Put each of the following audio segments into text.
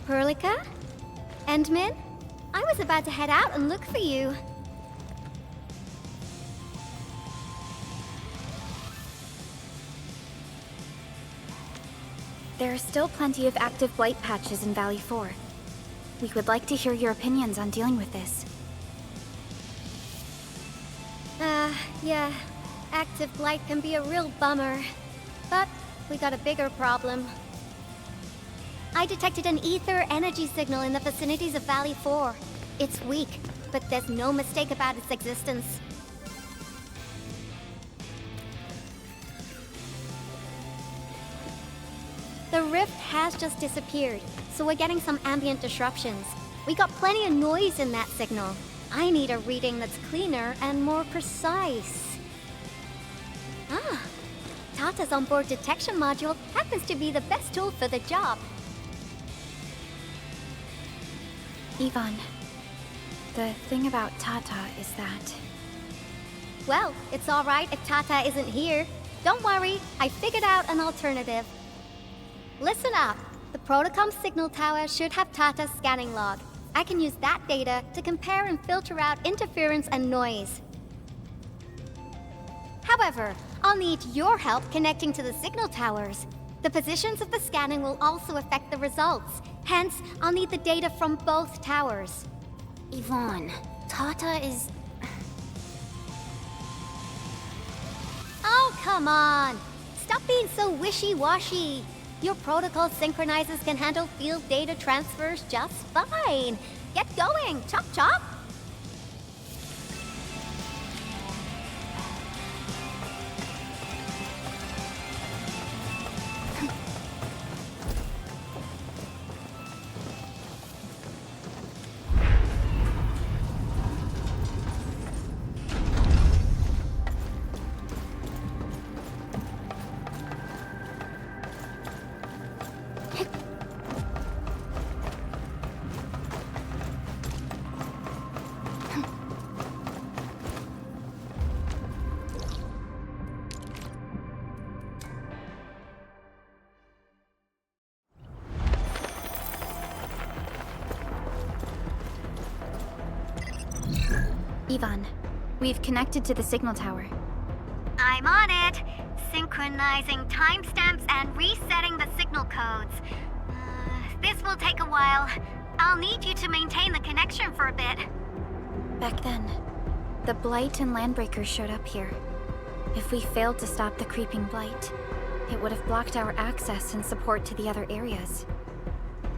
Perlica? Endmin? I was about to head out and look for you. There are still plenty of active blight patches in Valley 4. We would like to hear your opinions on dealing with this. Yeah. Active blight can be a real bummer. But we got a bigger problem. I detected an ether energy signal in the vicinities of Valley 4. It's weak, but there's no mistake about its existence. The rift has just disappeared, so we're getting some ambient disruptions. We got plenty of noise in that signal. I need a reading that's cleaner and more precise. Ah, Tata's onboard detection module happens to be the best tool for the job. Ivan, the thing about Tata is that... Well, it's alright if Tata isn't here. Don't worry, I figured out an alternative. Listen up. The Protocom signal tower should have Tata's scanning log. I can use that data to compare and filter out interference and noise. However, I'll need your help connecting to the signal towers. The positions of the scanning will also affect the results. Hence, I'll need the data from both towers. Yvonne, Tata is... Oh, come on! Stop being so wishy-washy! Your protocol synchronizers can handle field data transfers just fine. Get going, chop chop! Ivan, we've connected to the signal tower. I'm on it. Synchronizing timestamps and resetting the signal codes. This will take a while. I'll need you to maintain the connection for a bit. Back then, the Blight and Landbreakers showed up here. If we failed to stop the creeping Blight, it would have blocked our access and support to the other areas.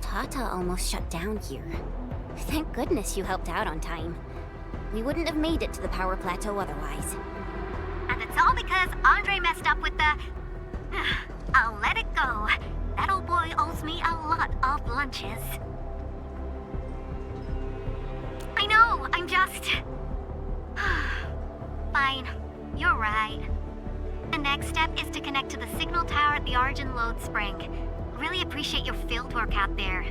Tata almost shut down here. Thank goodness you helped out on time. We wouldn't have made it to the power plateau otherwise. And it's all because Andre messed up with the... I'll let it go. That old boy owes me a lot of lunches. I know, I'm just... Fine, you're right. The next step is to connect to the signal tower at the Origin Load Spring. Really appreciate your field work out there.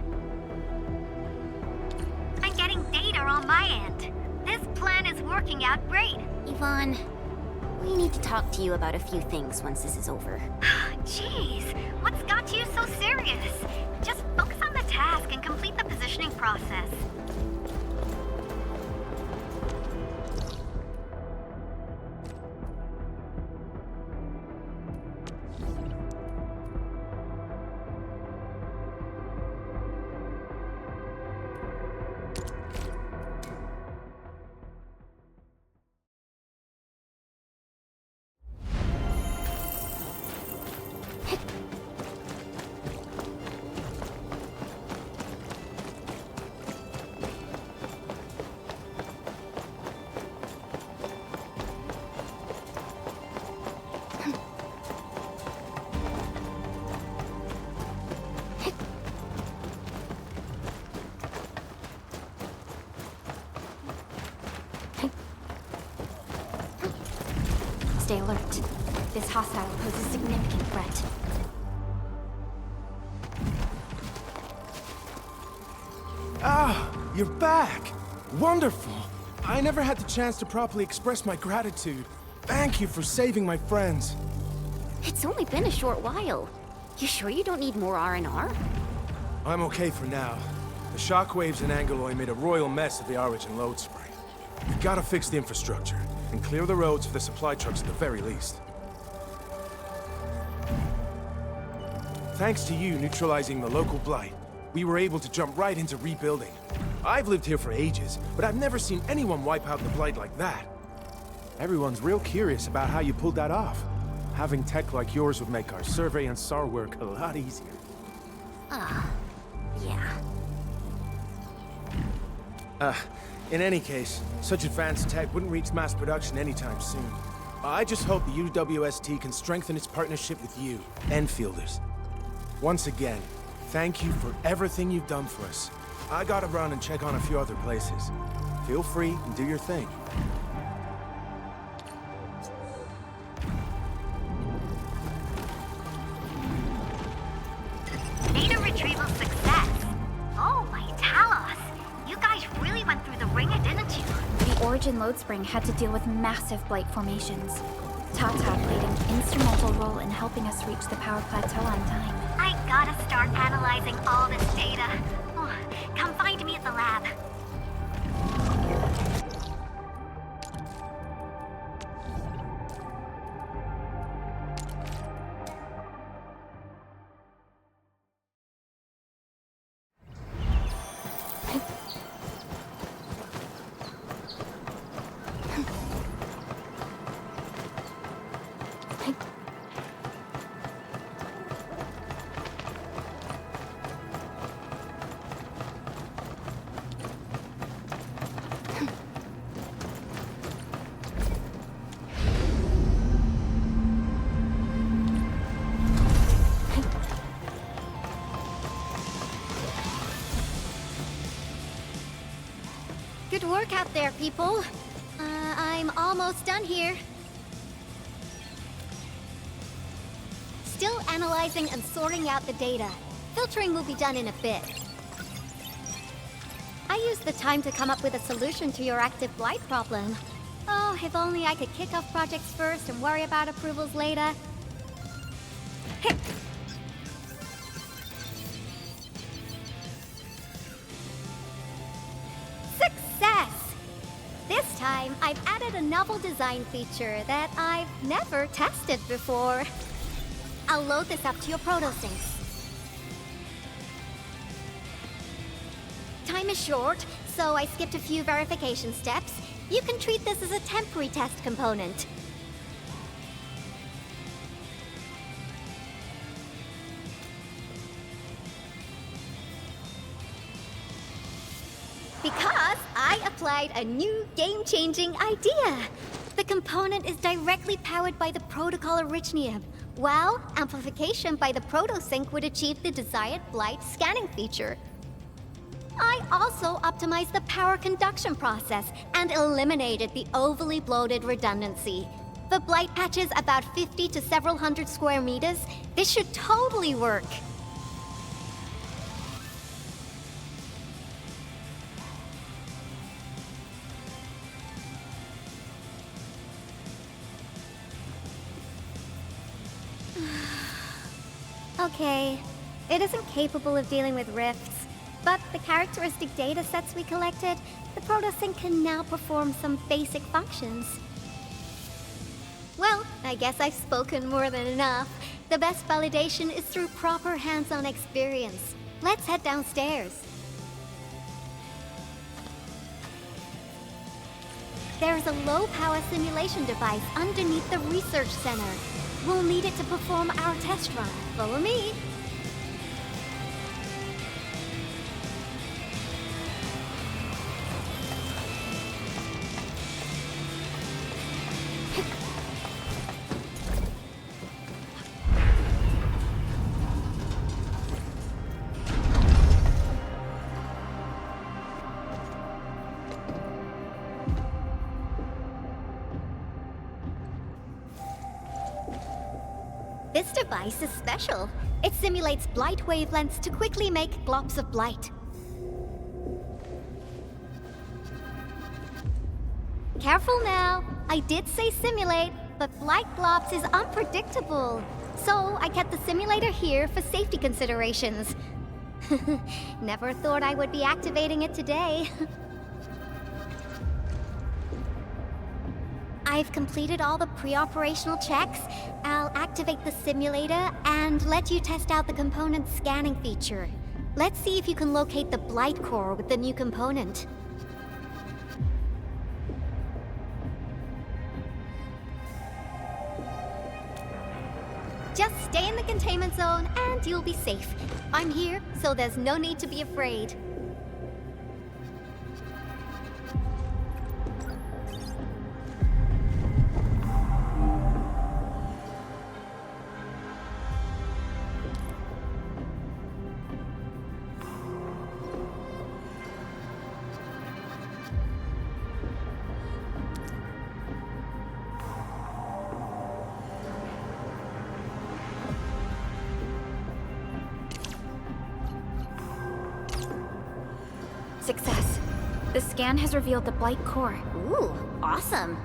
I'm getting data on my end. This plan is working out great. Yvonne, we need to talk to you about a few things once this is over. Jeez, what's got you so serious? Just focus on the task and complete the positioning process. stay alert. This hostile poses a significant threat. Ah, you're back! Wonderful! I never had the chance to properly express my gratitude. Thank you for saving my friends. It's only been a short while. You sure you don't need more R&R? I'm okay for now. The shockwaves in Angeloy made a royal mess of the origin load spring. We gotta fix the infrastructure, and clear the roads for the supply trucks at the very least. Thanks to you neutralizing the local blight, we were able to jump right into rebuilding. I've lived here for ages, but I've never seen anyone wipe out the blight like that. Everyone's real curious about how you pulled that off. Having tech like yours would make our survey and SAR work a lot easier. Yeah. In any case, such advanced tech wouldn't reach mass production anytime soon. I just hope the UWST can strengthen its partnership with you, Enfielders. Once again, thank you for everything you've done for us. I gotta run and check on a few other places. Feel free and do your thing. Data retrieval success. Oh my Talos. You guys really went through the ringer, didn't you? The Origin load spring had to deal with massive blight formations. Tata played an instrumental role in helping us reach the power plateau on time. I gotta start analyzing all this data. Oh, come find me at the lab. Good work out there, people. I'm almost done here. Still analyzing and sorting out the data. Filtering will be done in a bit. I used the time to come up with a solution to your active blight problem. Oh, if only I could kick off projects first and worry about approvals later. Hey. Success! This time, I've added a novel design feature that I've never tested before. I'll load this up to your protosyncs. Time is short, so I skipped a few verification steps. You can treat this as a temporary test component. Because I applied a new game-changing idea. The component is directly powered by the protocol Originium, while amplification by the protosync would achieve the desired blight scanning feature. I also optimized the power conduction process and eliminated the overly bloated redundancy. The blight patches about 50 to several hundred square meters. This should totally work. Okay, it isn't capable of dealing with rifts, but the characteristic data sets we collected, the protosync can now perform some basic functions. Well, I guess I've spoken more than enough. The best validation is through proper hands-on experience. Let's head downstairs. There's a low-power simulation device underneath the research center. We'll need it to perform our test run. Follow me. device is special. It simulates blight wavelengths to quickly make globs of blight. Careful now. I did say simulate, but blight globs is unpredictable. So I kept the simulator here for safety considerations. Never thought I would be activating it today. I've completed all the pre-operational checks. I'll activate the simulator and let you test out the component scanning feature. Let's see if you can locate the blight core with the new component. Just stay in the containment zone and you'll be safe. I'm here, so there's no need to be afraid. Success. The scan has revealed the blight core. Ooh, awesome.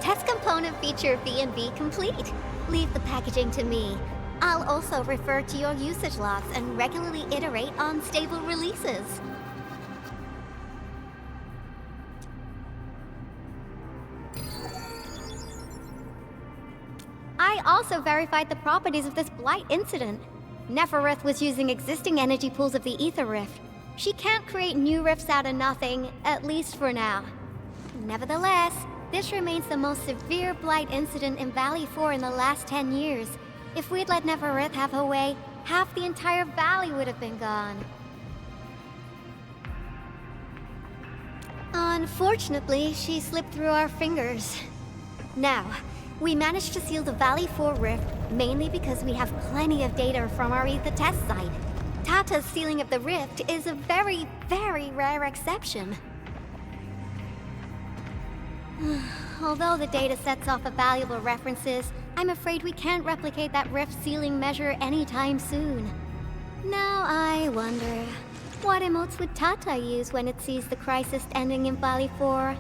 Test component feature V1.0 complete. Leave the packaging to me. I'll also refer to your usage logs and regularly iterate on stable releases. I also verified the properties of this blight incident. Nefereth was using existing energy pools of the Ether Rift. She can't create new rifts out of nothing, at least for now. Nevertheless, this remains the most severe blight incident in Valle 4 in the last 10 years. If we'd let Nefereth have her way, half the entire valley would have been gone. Unfortunately, she slipped through our fingers. Now, we managed to seal the Valle 4 rift mainly because we have plenty of data from our Ether test site. Tata's sealing of the rift is a very, very rare exception. Although the data sets off of valuable references, I'm afraid we can't replicate that rift sealing measure anytime soon. Now I wonder, what emotes would Tata use when it sees the crisis ending in Valle 4?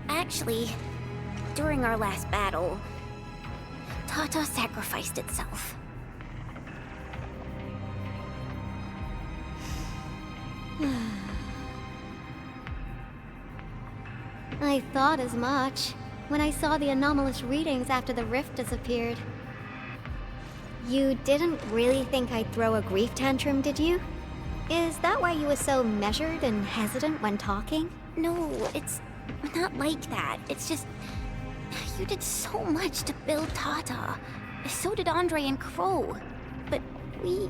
Actually, during our last battle, Tata sacrificed itself. I thought as much when I saw the anomalous readings after the rift disappeared. You didn't really think I'd throw a grief tantrum, did you? Is that why you were so measured and hesitant when talking? No, it's not like that. It's just... you did so much to build Tata. So did Andre and Crow. But we...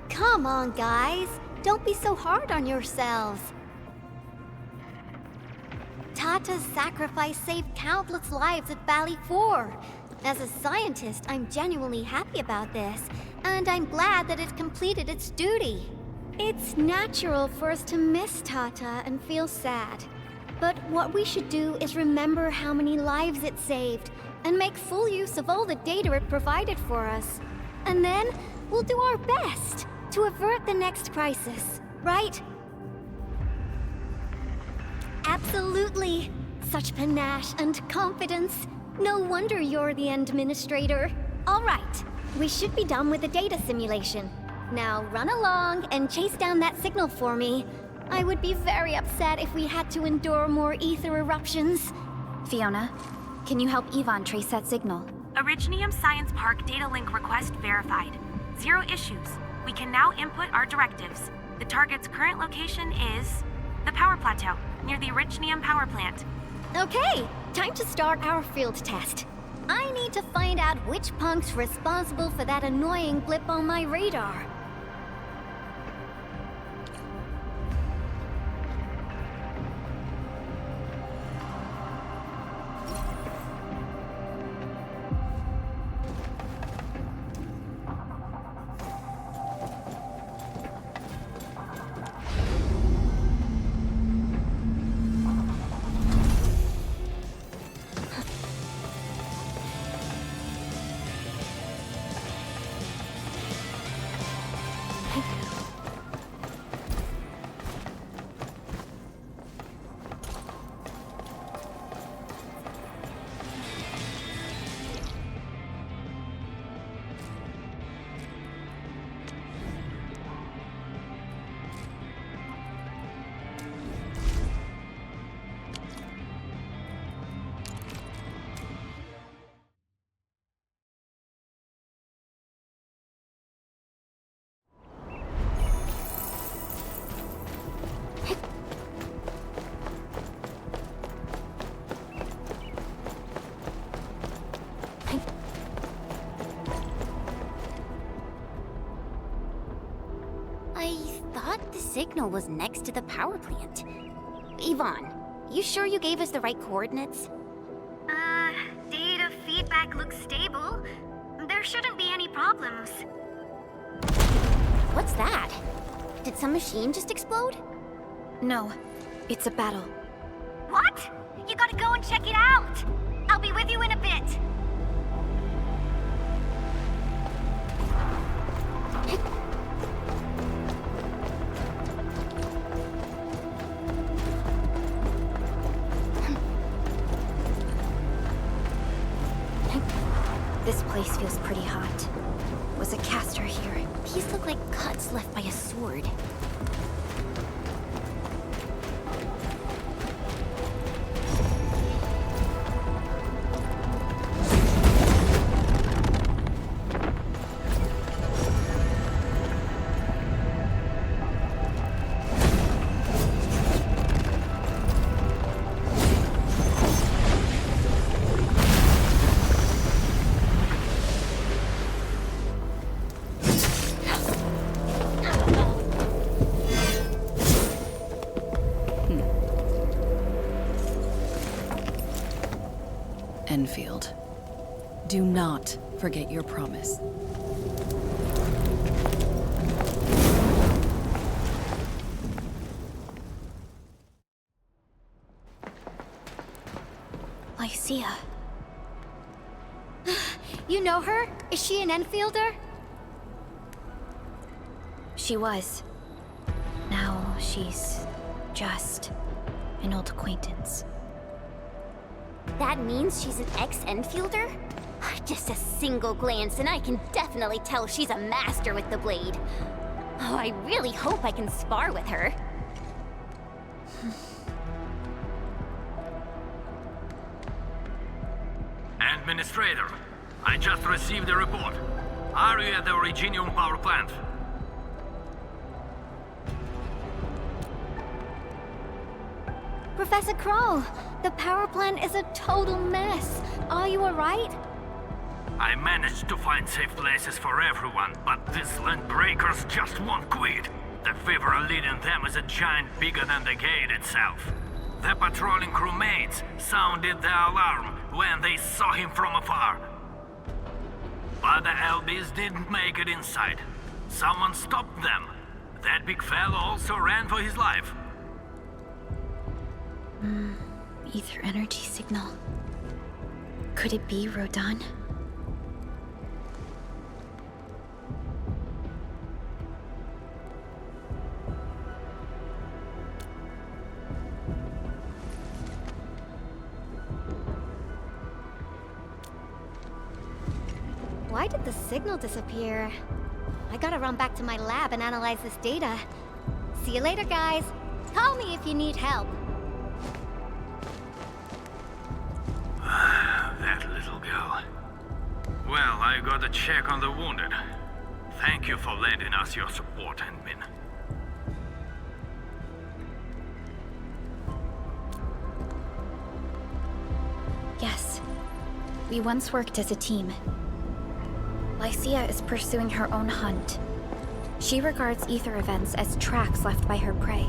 Come on, guys. Don't be so hard on yourselves. Tata's sacrifice saved countless lives at Valle 4. As a scientist, I'm genuinely happy about this, and I'm glad that it completed its duty. It's natural for us to miss Tata and feel sad. But what we should do is remember how many lives it saved, and make full use of all the data it provided for us. And then, we'll do our best to avert the next crisis, right? Absolutely. Such panache and confidence. No wonder you're the administrator. All right, we should be done with the data simulation. Now run along and chase down that signal for me. I would be very upset if we had to endure more ether eruptions. Fiona, can you help Yvonne trace that signal? Originium Science Park data link request verified. 0 issues. We can now input our directives. The target's current location is the power plateau, near the Originium power plant. Okay, time to start our field test. I need to find out which punk's responsible for that annoying blip on my radar. signal was next to the power plant. Yvonne, you sure you gave us the right coordinates? Data feedback looks stable. There shouldn't be any problems. What's that? Did some machine just explode? No, it's a battle. What? You gotta go and check it out! I'll be with you in a bit. This place feels pretty hot. Was a caster here? These look like cuts left by a sword. Endfield. Do not forget your promise. Lycia. You know her? Is she an Enfielder? She was. Now she's just an old acquaintance. That means she's an ex-Endfielder? Just a single glance and I can definitely tell she's a master with the blade. Oh, I really hope I can spar with her. Administrator, I just received a report. Are you at the Originium power plant? Professor Crow, the power plant is a total mess. Are you alright? I managed to find safe places for everyone, but these land breakers just won't quit. The fever leading them is a giant bigger than the gate itself. The patrolling crewmates sounded the alarm when they saw him from afar. But the LBs didn't make it inside. Someone stopped them. That big fellow also ran for his life. Ether energy signal. Could it be Rodan? Why did the signal disappear? I gotta run back to my lab and analyze this data. See you later, guys. Call me if you need help. That little girl. Well, I gotta check on the wounded. Thank you for lending us your support, Endmin. Yes. We once worked as a team. Lycia is pursuing her own hunt. She regards ether events as tracks left by her prey.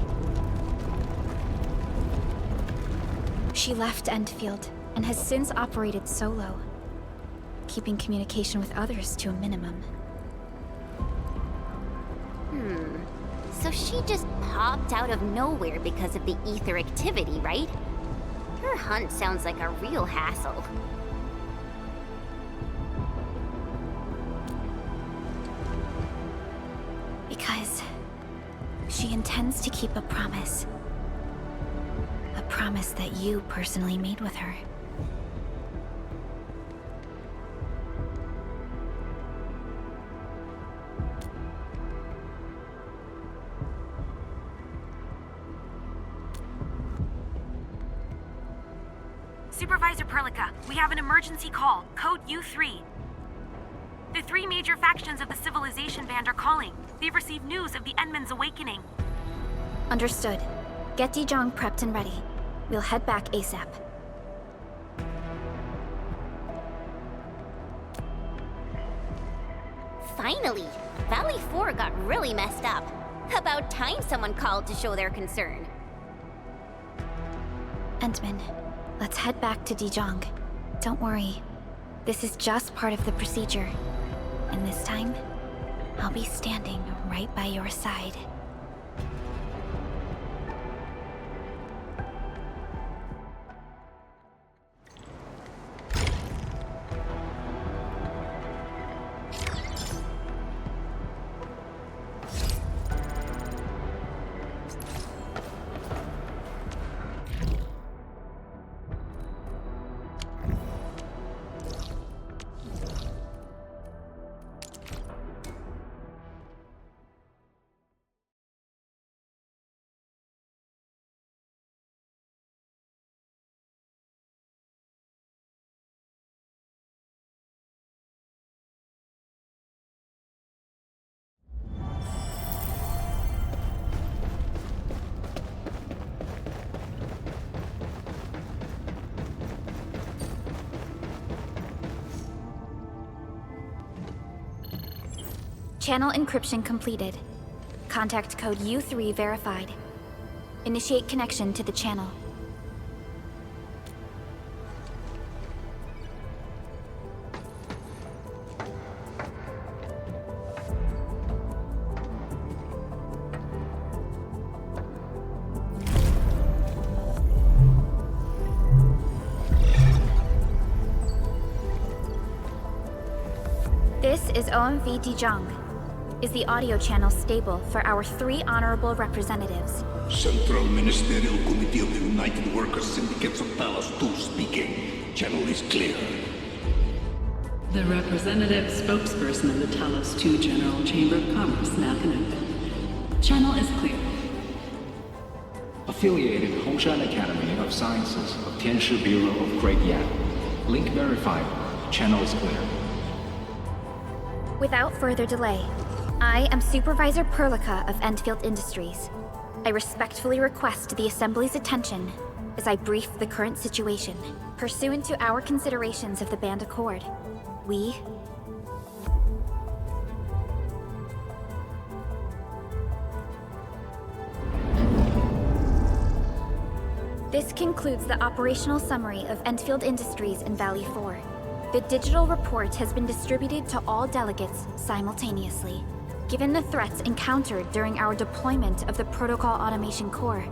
She left Endfield and has since operated solo, keeping communication with others to a minimum. So she just popped out of nowhere because of the ether activity, right? Her hunt sounds like a real hassle. Because she intends to keep a promise. A promise that you personally made with her. Supervisor Perlica, we have an emergency call, code U3. The three major factions of the Civilization Band are calling. They've received news of the Endman's awakening. Understood. Get Dijong prepped and ready. We'll head back ASAP. Finally! Valley 4 got really messed up. About time someone called to show their concern. Entman, let's head back to Dijon. Don't worry. This is just part of the procedure. And this time, I'll be standing right by your side. Channel encryption completed. Contact code U3 verified. Initiate connection to the channel. This is OMV Dijon. Is the audio channel stable for our 3 honorable representatives? Central Ministerial Committee of the United Workers Syndicates of Talos 2 speaking. Channel is clear. The representative spokesperson of the Talos 2 General Chamber of Commerce now connected. Channel is clear. Affiliated Hongshan Academy of Sciences of Tianshi Bureau of Great Yan. Link verified. Channel is clear. Without further delay, I am Supervisor Perlica of Endfield Industries. I respectfully request the Assembly's attention as I brief the current situation. Pursuant to our considerations of the Band Accord, we... This concludes the operational summary of Endfield Industries in Valle 4. The digital report has been distributed to all delegates simultaneously. Given the threats encountered during our deployment of the Protocol Automation Core,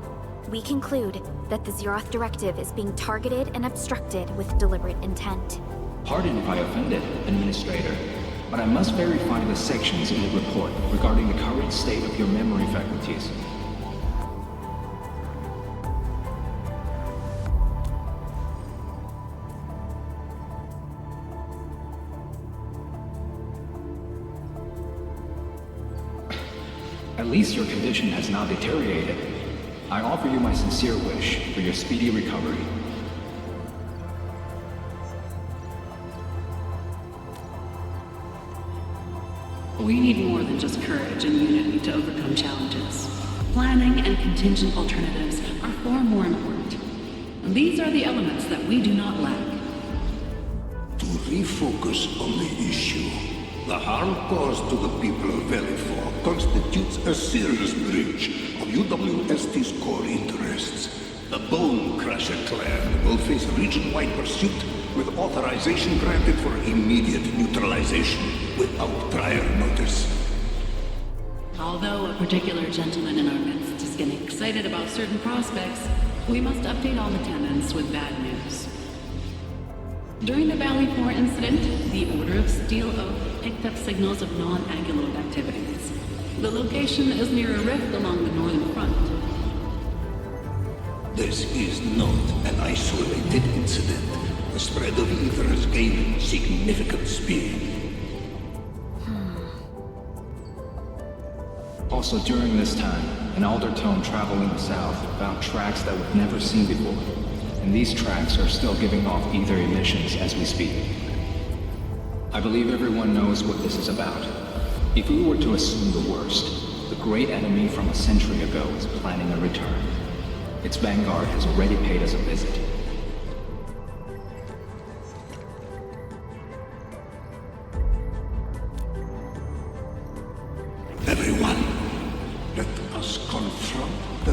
we conclude that the Zeroth Directive is being targeted and obstructed with deliberate intent. Pardon if I offended, Administrator, but I must verify the sections in the report regarding the current state of your memory faculties. At least your condition has not deteriorated. I offer you my sincere wish for your speedy recovery. We need more than just courage and unity to overcome challenges. Planning and contingent alternatives are far more important. And these are the elements that we do not lack. To refocus on the issue, the harm caused to the people of Valle 4 constitutes a serious breach of UWST's core interests. The Bone Crusher clan will face region-wide pursuit with authorization granted for immediate neutralization without prior notice. Although a particular gentleman in our midst is getting excited about certain prospects, we must update all the tenants with bad news. During the Valle 4 incident, the Order of Steel Oak picked up signals of non-Anguloid activities. The location is near a rift along the northern front. This is not an isolated incident. The spread of ether has gained significant speed. Also during this time, an Aldertone traveling south found tracks that we've never seen before. And these tracks are still giving off ether emissions as we speak. I believe everyone knows what this is about. If we were to assume the worst, the great enemy from a century ago is planning a return. Its vanguard has already paid us a visit. Everyone, let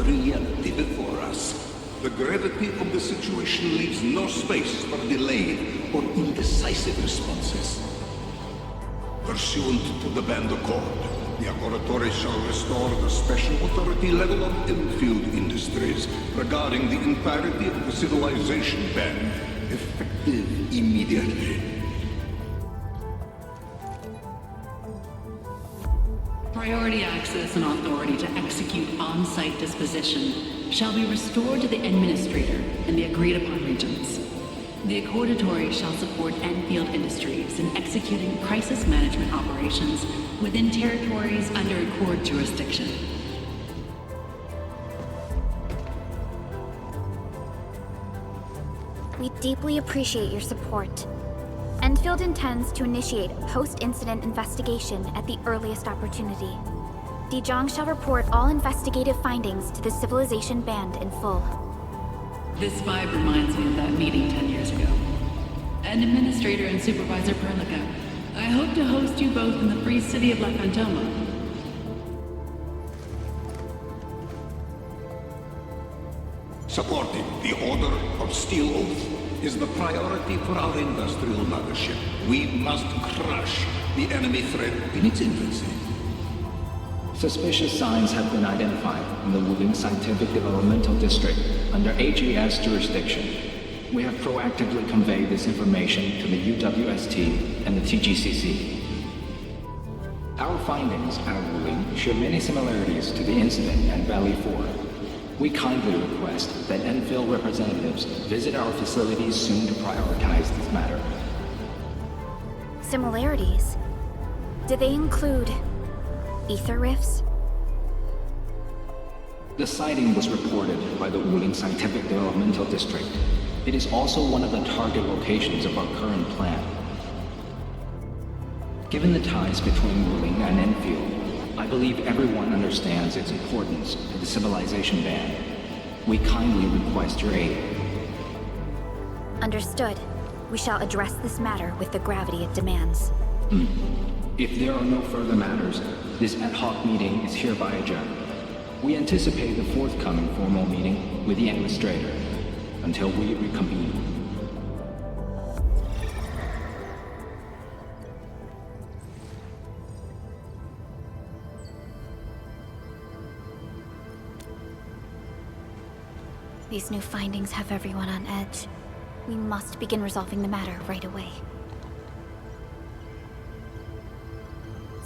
reality before us. The gravity of the situation leaves no space for delayed or indecisive responses. Pursuant to the Band Accord, the Laboratory shall restore the special authority level of Endfield Industries regarding the entirety of the civilization band, effective immediately. Priority access and authority to execute on-site disposition shall be restored to the Administrator in the agreed-upon regions. The Accordatory shall support Endfield Industries in executing crisis management operations within territories under Accord jurisdiction. We deeply appreciate your support. Endfield intends to initiate a post-incident investigation at the earliest opportunity. Dijong shall report all investigative findings to the Civilization Band in full. This vibe reminds me of that meeting 10 years ago. And Administrator and Supervisor Perlica, I hope to host you both in the free city of La Fantoma. Supporting the Order of Steel Oath is the priority for our industrial mothership. We must crush the enemy threat in its infancy. Suspicious signs have been identified in the Wuling Scientific Developmental District under AGS jurisdiction. We have proactively conveyed this information to the UWST and the TGCC. Our findings at Wuling share many similarities to the incident at Valle 4. We kindly request that Endfield representatives visit our facilities soon to prioritize this matter. Similarities? Do they include ether rifts? The sighting was reported by the Wuling Scientific Developmental District. It is also one of the target locations of our current plan. Given the ties between Wuling and Endfield, I believe everyone understands its importance to the Civilization Band. We kindly request your aid. Understood. We shall address this matter with the gravity it demands. If there are no further matters, this ad hoc meeting is hereby adjourned. We anticipate the forthcoming formal meeting with the Administrator until we reconvene. These new findings have everyone on edge. We must begin resolving the matter right away.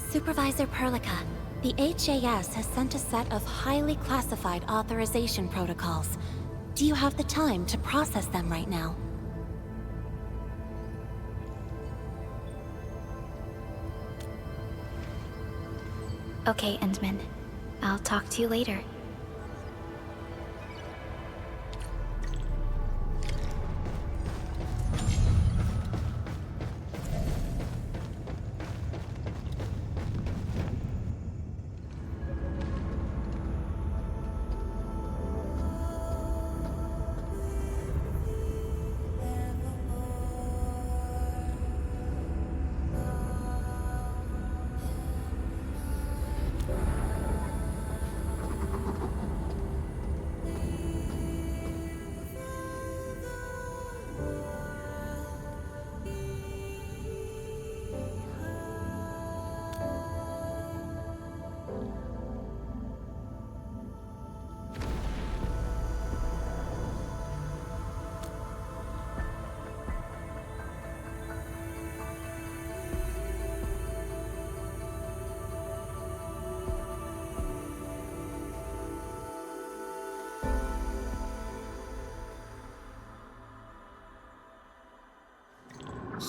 Supervisor Perlica, the HAS has sent a set of highly classified authorization protocols. Do you have the time to process them right now? Okay, Endman. I'll talk to you later.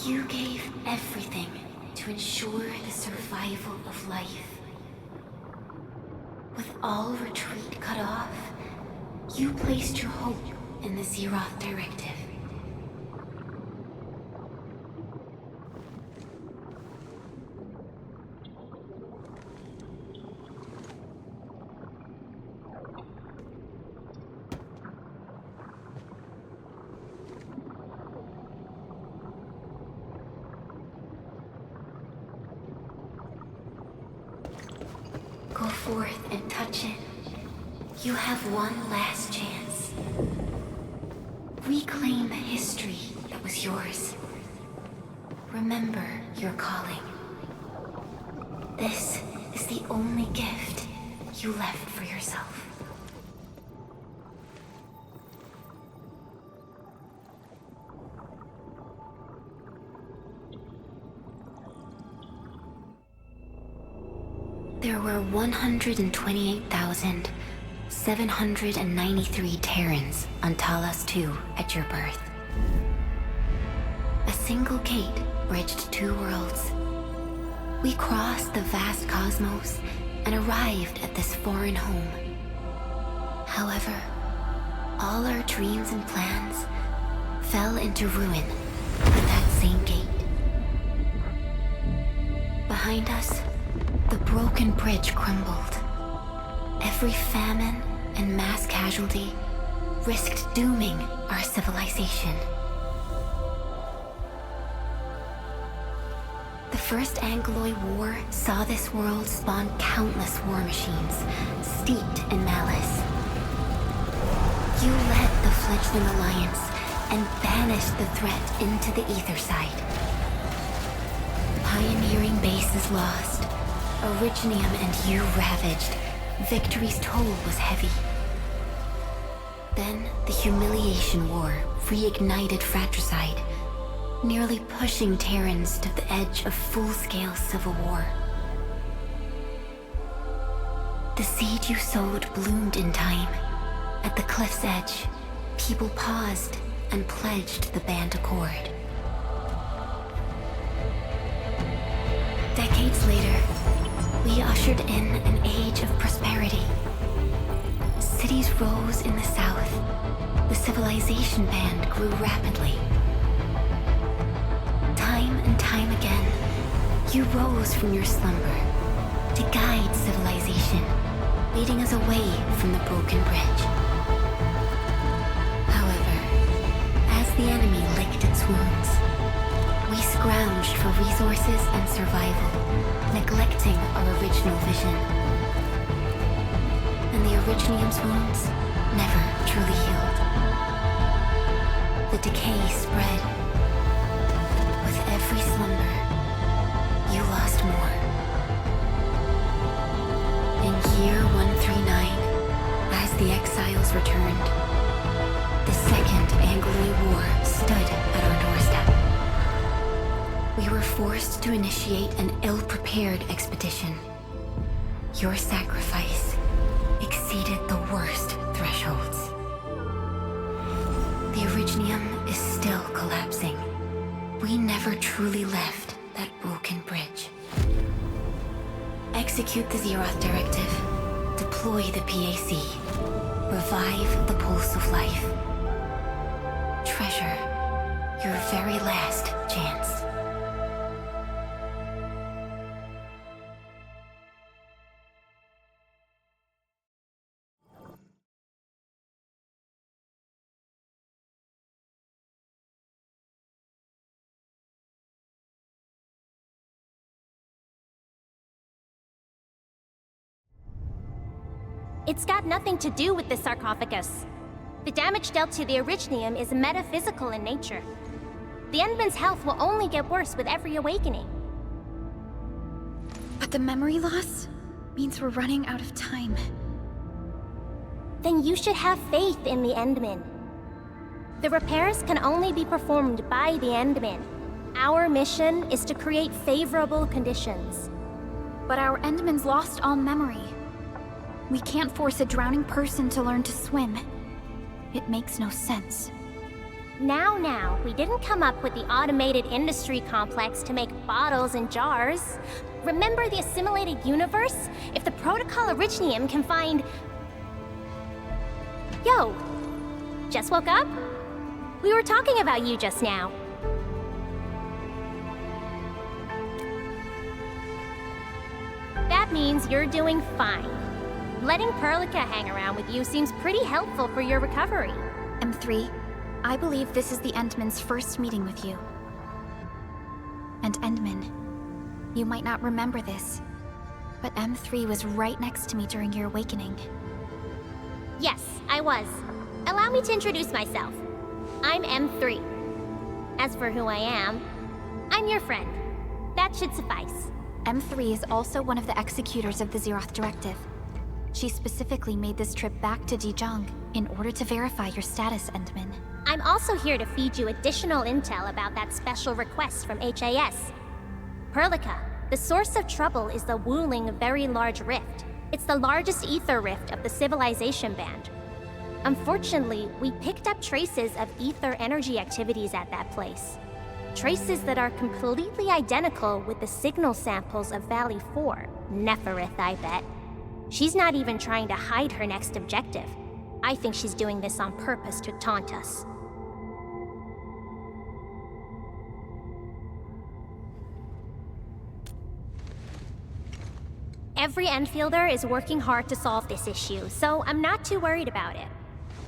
You gave everything to ensure the survival of life. With all retreat cut off, you placed your hope in the Zeroth Directive. Go forth and touch it. You have one last chance. Reclaim the history that was yours. Remember your calling. This is the only gift you left for yourself. There were 128,793 Terrans on Talos 2 at your birth. A single gate bridged two worlds. We crossed the vast cosmos and arrived at this foreign home. However, all our dreams and plans fell into ruin at that same gate. Behind us, the broken bridge crumbled. Every famine and mass casualty risked dooming our civilization. The First Angloid War saw this world spawn countless war machines, steeped in malice. You led the fledgling alliance and banished the threat into the ether side. Pioneering bases lost, Originium and you ravaged. Victory's toll was heavy. Then the Humiliation War reignited fratricide, nearly pushing Terrans to the edge of full-scale civil war. The seed you sowed bloomed in time. At the cliff's edge, people paused and pledged the Band Accord. Decades later, we ushered in an age of prosperity. Cities rose in the south. The civilization band grew rapidly. Time and time again, you rose from your slumber to guide civilization, leading us away from the broken bridge. However, as the enemy licked its wounds, we scrounged for resources and survival, neglecting our original vision. And the Originium's wounds never truly healed. The decay spread. With every slumber, you lost more. In year 139, as the exiles returned, the Second Angloid War stood at our doorstep. We were forced to initiate an ill-prepared expedition. Your sacrifice exceeded the worst thresholds. The Originium is still collapsing. We never truly left that broken bridge. Execute the Zeroth Directive. Deploy the PAC. Revive the Pulse of Life. Treasure your very last chance. It's got nothing to do with the sarcophagus. The damage dealt to the Originium is metaphysical in nature. The Endman's health will only get worse with every awakening. But the memory loss means we're running out of time. Then you should have faith in the Endman. The repairs can only be performed by the Endman. Our mission is to create favorable conditions. But our Endman's lost all memory. We can't force a drowning person to learn to swim. It makes no sense. Now, we didn't come up with the automated industry complex to make bottles and jars. Remember the assimilated universe? If the Protocol Originium can find... Yo! Just woke up? We were talking about you just now. That means you're doing fine. Letting Perlica hang around with you seems pretty helpful for your recovery. M3, I believe this is the Endman's first meeting with you. And Endman, you might not remember this, but M3 was right next to me during your awakening. Yes, I was. Allow me to introduce myself. I'm M3. As for who I am, I'm your friend. That should suffice. M3 is also one of the executors of the Zeroth Directive. She specifically made this trip back to Dijong in order to verify your status, Endman. I'm also here to feed you additional intel about that special request from HAS. Perlica, the source of trouble is the Wuling Very Large Rift. It's the largest ether rift of the Civilization Band. Unfortunately, we picked up traces of ether energy activities at that place. Traces that are completely identical with the signal samples of Valle 4. Neferith, I bet. She's not even trying to hide her next objective. I think she's doing this on purpose to taunt us. Every Enfielder is working hard to solve this issue, so I'm not too worried about it.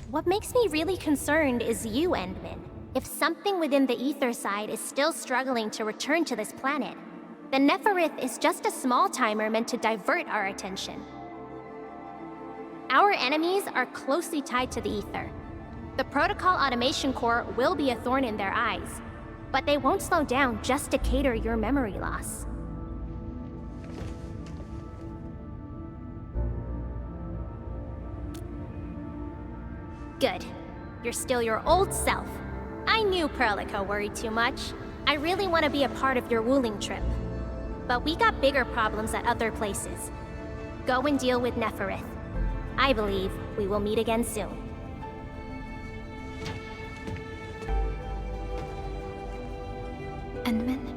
What makes me really concerned is you, Endman. If something within the ether side is still struggling to return to this planet, then Neferith is just a small timer meant to divert our attention. Our enemies are closely tied to the ether. The Protocol Automation Core will be a thorn in their eyes, but they won't slow down just to cater your memory loss. Good. You're still your old self. I knew Perlica worried too much. I really want to be a part of your Wuling trip. But we got bigger problems at other places. Go and deal with Neferith. I believe we will meet again soon. Endman?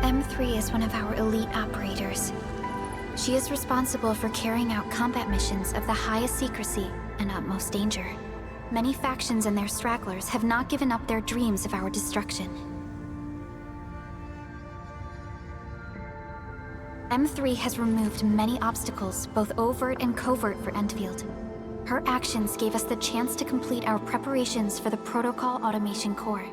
M3 is one of our elite operators. She is responsible for carrying out combat missions of the highest secrecy and utmost danger. Many factions and their stragglers have not given up their dreams of our destruction. M3 has removed many obstacles, both overt and covert, for Endfield. Her actions gave us the chance to complete our preparations for the Protocol Automation Core.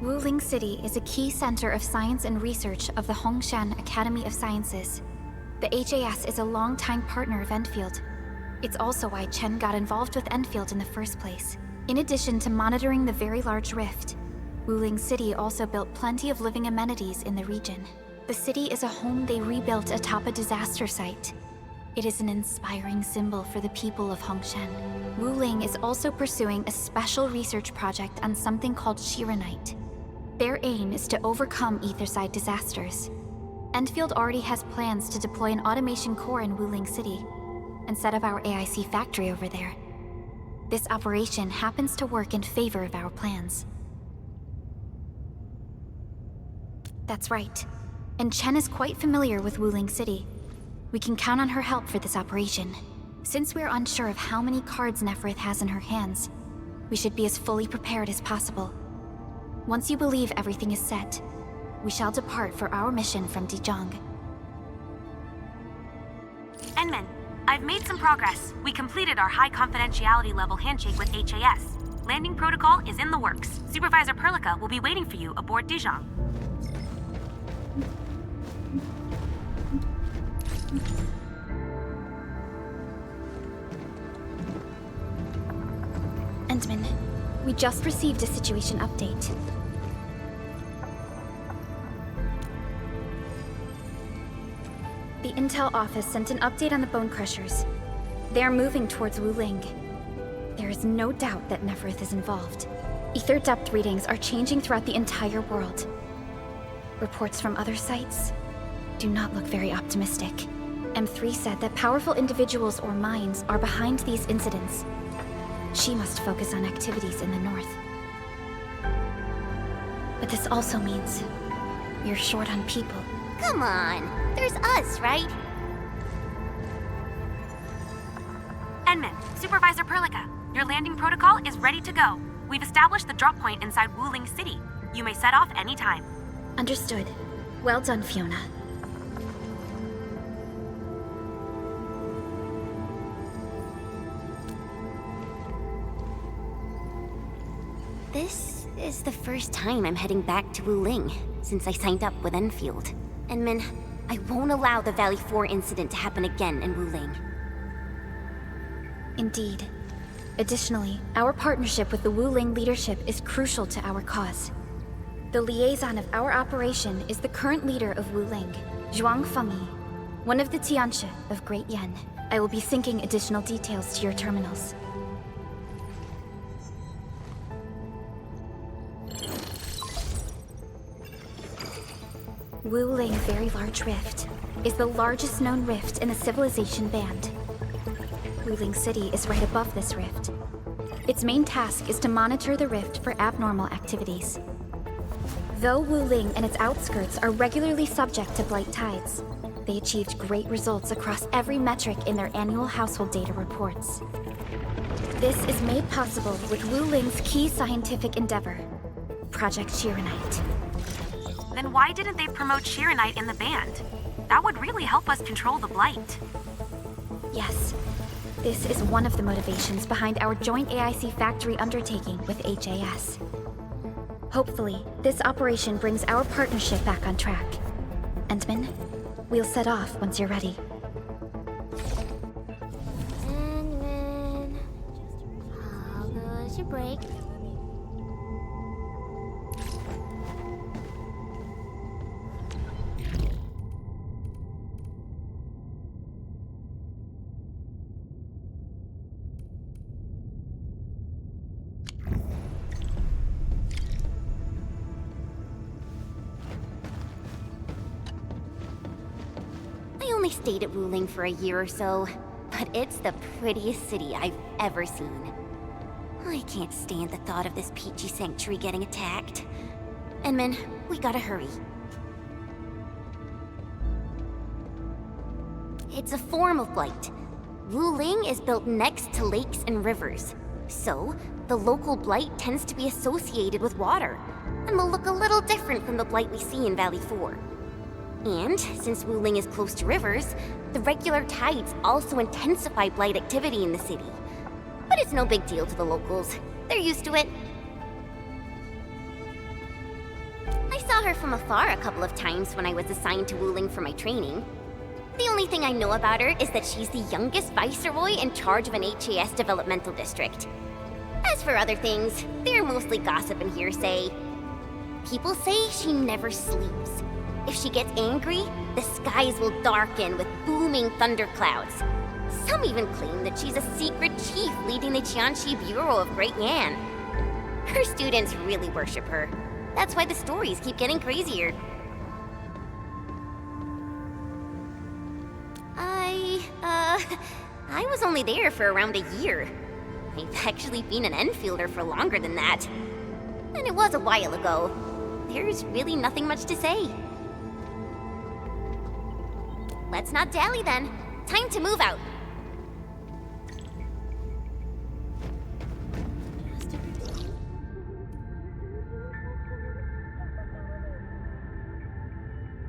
Wuling City is a key center of science and research of the Hongshan Academy of Sciences. The HAS is a longtime partner of Endfield. It's also why Chen got involved with Endfield in the first place. In addition to monitoring the Very Large Rift, Wuling City also built plenty of living amenities in the region. The city is a home they rebuilt atop a disaster site. It is an inspiring symbol for the people of Hongshan. Wuling is also pursuing a special research project on something called Shiranite. Their aim is to overcome Etherside disasters. Endfield already has plans to deploy an automation core in Wuling City and set up our AIC factory over there. This operation happens to work in favor of our plans. That's right. And Chen is quite familiar with Wuling City. We can count on her help for this operation. Since we're unsure of how many cards Neferith has in her hands, we should be as fully prepared as possible. Once you believe everything is set, we shall depart for our mission from Dijong. Endman, I've made some progress. We completed our high confidentiality level handshake with HAS. Landing protocol is in the works. Supervisor Perlica will be waiting for you aboard Dijong. Endman, we just received a situation update. The Intel office sent an update on the Bone Crushers. They are moving towards Wuling. There is no doubt that Neferith is involved. Ether depth readings are changing throughout the entire world. Reports from other sites do not look very optimistic. M3 said that powerful individuals or minds are behind these incidents. She must focus on activities in the north. But this also means we're short on people. Come on, there's us, right? Endman, Supervisor Perlica, your landing protocol is ready to go. We've established the drop point inside Wuling City. You may set off anytime. Understood. Well done, Fiona. This is the first time I'm heading back to Wuling since I signed up with Enfield. And Min, I won't allow the Valley 4 incident to happen again in Wuling. Indeed. Additionally, our partnership with the Wuling leadership is crucial to our cause. The liaison of our operation is the current leader of Wuling, Zhuang Fengyi, one of the Tianxia of Great Yan. I will be syncing additional details to your terminals. Wuling Very Large Rift is the largest known rift in the Civilization Band. Wuling City is right above this rift. Its main task is to monitor the rift for abnormal activities. Though Wuling and its outskirts are regularly subject to blight tides, they achieved great results across every metric in their annual household data reports. This is made possible with Wuling's key scientific endeavor, Project Shiranite. Then why didn't they promote Shiranite in the band? That would really help us control the blight. Yes, this is one of the motivations behind our joint AIC factory undertaking with HAS. Hopefully, this operation brings our partnership back on track. Endman, we'll set off once you're ready. Endman, how goes your break? I only stayed at Wuling for a year or so, but it's the prettiest city I've ever seen. I can't stand the thought of this peachy sanctuary getting attacked. Enman, we gotta hurry. It's a form of blight. Wuling is built next to lakes and rivers, so the local blight tends to be associated with water, and will look a little different from the blight we see in Valley 4. And, since Wuling is close to rivers, the regular tides also intensify blight activity in the city. But it's no big deal to the locals. They're used to it. I saw her from afar a couple of times when I was assigned to Wuling for my training. The only thing I know about her is that she's the youngest viceroy in charge of an HAS developmental district. As for other things, they're mostly gossip and hearsay. People say she never sleeps. If she gets angry, the skies will darken with booming thunderclouds. Some even claim that she's a secret chief leading the Tianxi Bureau of Great Yan. Her students really worship her. That's why the stories keep getting crazier. I was only there for around a year. I've actually been an Enfielder for longer than that. And it was a while ago. There's really nothing much to say. Let's not dally then. Time to move out.